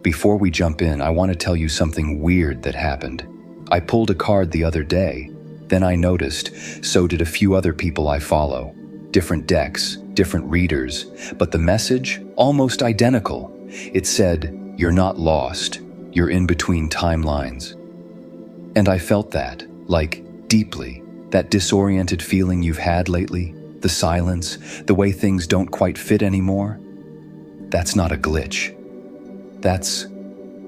Before we jump in, I want to tell you something weird that happened. I pulled a card the other day, then I noticed, so did a few other people I follow. Different decks, different readers, but the message, almost identical. It said, "You're not lost, you're in between timelines." And I felt that, like, deeply. That disoriented feeling you've had lately, the silence, the way things don't quite fit anymore. That's not a glitch. That's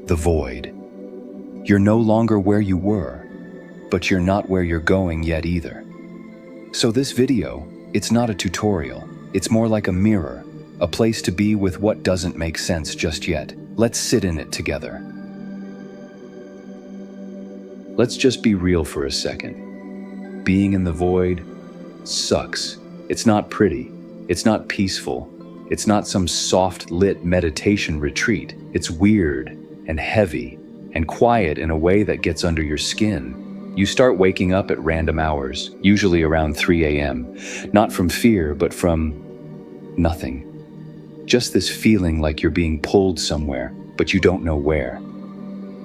the void. You're no longer where you were, but you're not where you're going yet either. So this video, it's not a tutorial. It's more like a mirror, a place to be with what doesn't make sense just yet. Let's sit in it together. Let's just be real for a second. Being in the void sucks. It's not pretty. It's not peaceful. It's not some soft-lit meditation retreat. It's weird and heavy and quiet in a way that gets under your skin. You start waking up at random hours, usually around 3 a.m., not from fear, but from nothing. Just this feeling like you're being pulled somewhere, but you don't know where.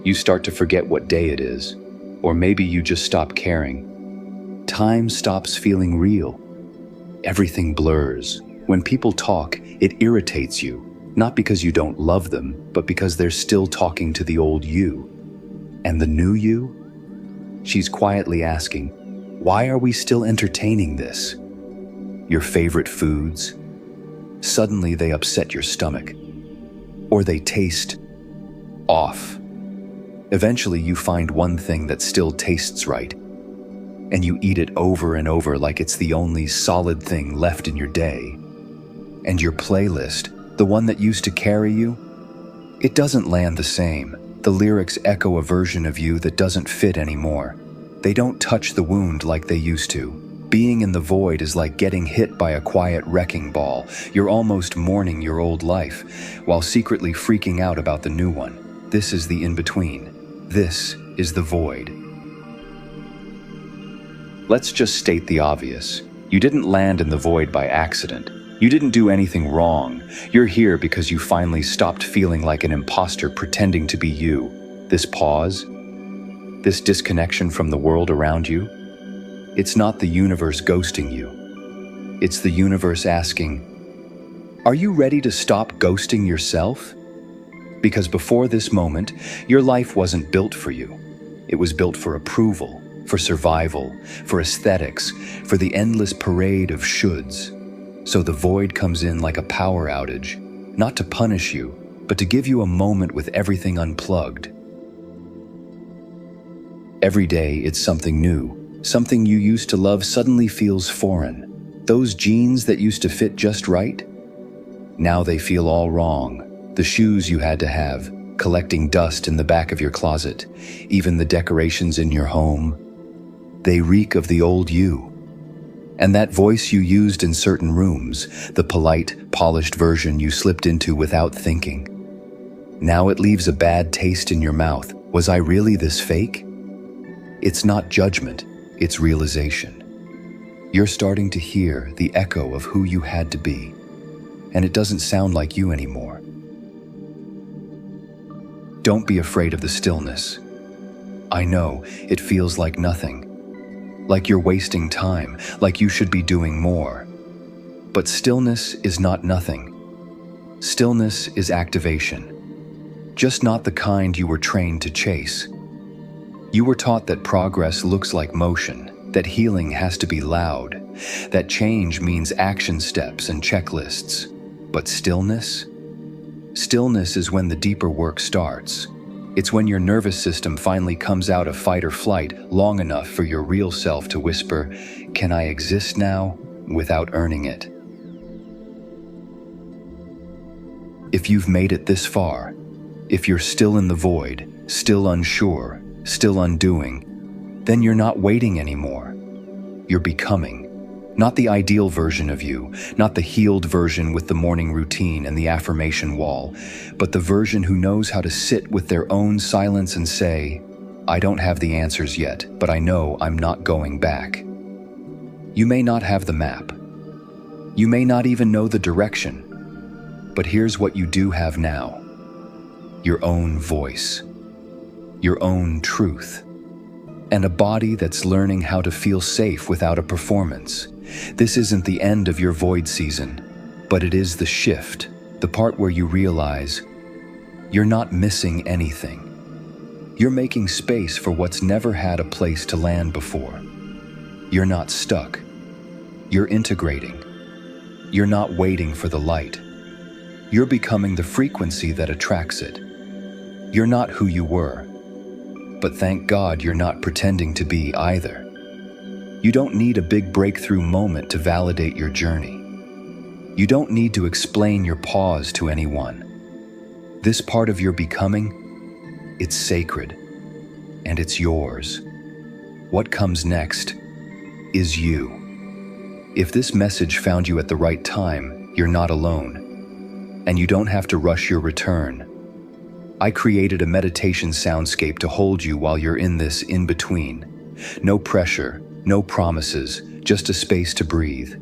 You start to forget what day it is, or maybe you just stop caring. Time stops feeling real. Everything blurs. When people talk, it irritates you, not because you don't love them, but because they're still talking to the old you. And the new you? She's quietly asking, why are we still entertaining this? Your favorite foods? Suddenly they upset your stomach. Or they taste off. Eventually you find one thing that still tastes right, and you eat it over and over like it's the only solid thing left in your day. And your playlist, the one that used to carry you, it doesn't land the same. The lyrics echo a version of you that doesn't fit anymore. They don't touch the wound like they used to. Being in the void is like getting hit by a quiet wrecking ball. You're almost mourning your old life, while secretly freaking out about the new one. This is the in-between. This is the void. Let's just state the obvious. You didn't land in the void by accident. You didn't do anything wrong. You're here because you finally stopped feeling like an imposter pretending to be you. This pause, this disconnection from the world around you, it's not the universe ghosting you. It's the universe asking, are you ready to stop ghosting yourself? Because before this moment, your life wasn't built for you. It was built for approval, for survival, for aesthetics, for the endless parade of shoulds. So the void comes in like a power outage, not to punish you, but to give you a moment with everything unplugged. Every day it's something new, something you used to love suddenly feels foreign. Those jeans that used to fit just right, now they feel all wrong. The shoes you had to have, collecting dust in the back of your closet, even the decorations in your home, they reek of the old you. And that voice you used in certain rooms, the polite, polished version you slipped into without thinking. Now it leaves a bad taste in your mouth. Was I really this fake? It's not judgment, it's realization. You're starting to hear the echo of who you had to be, and it doesn't sound like you anymore. Don't be afraid of the stillness. I know, it feels like nothing. Like you're wasting time, like you should be doing more. But stillness is not nothing. Stillness is activation. Just not the kind you were trained to chase. You were taught that progress looks like motion, that healing has to be loud, that change means action steps and checklists. But stillness? Stillness is when the deeper work starts. It's when your nervous system finally comes out of fight or flight long enough for your real self to whisper, "Can I exist now?" without earning it. If you've made it this far, if you're still in the void, still unsure, still undoing, then you're not waiting anymore. You're becoming. Not the ideal version of you, not the healed version with the morning routine and the affirmation wall, but the version who knows how to sit with their own silence and say, I don't have the answers yet, but I know I'm not going back. You may not have the map. You may not even know the direction. But here's what you do have now. your own voice, your own truth, and a body that's learning how to feel safe without a performance. This isn't the end of your void season, but it is the shift, the part where you realize you're not missing anything. You're making space for what's never had a place to land before. You're not stuck. You're integrating. You're not waiting for the light. You're becoming the frequency that attracts it. You're not who you were, but thank God you're not pretending to be either. You don't need a big breakthrough moment to validate your journey. You don't need to explain your pause to anyone. This part of your becoming, it's sacred, and it's yours. What comes next is you. If this message found you at the right time, you're not alone, and you don't have to rush your return. I created a meditation soundscape to hold you while you're in this in-between. No pressure, no promises, just a space to breathe.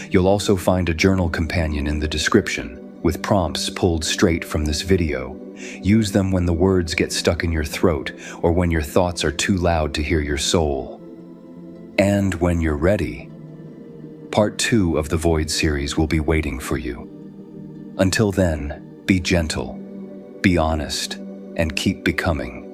You'll also find a journal companion in the description, with prompts pulled straight from this video. Use them when the words get stuck in your throat or when your thoughts are too loud to hear your soul. And when you're ready, part 2 of the Void series will be waiting for you. Until then, be gentle, be honest, and keep becoming.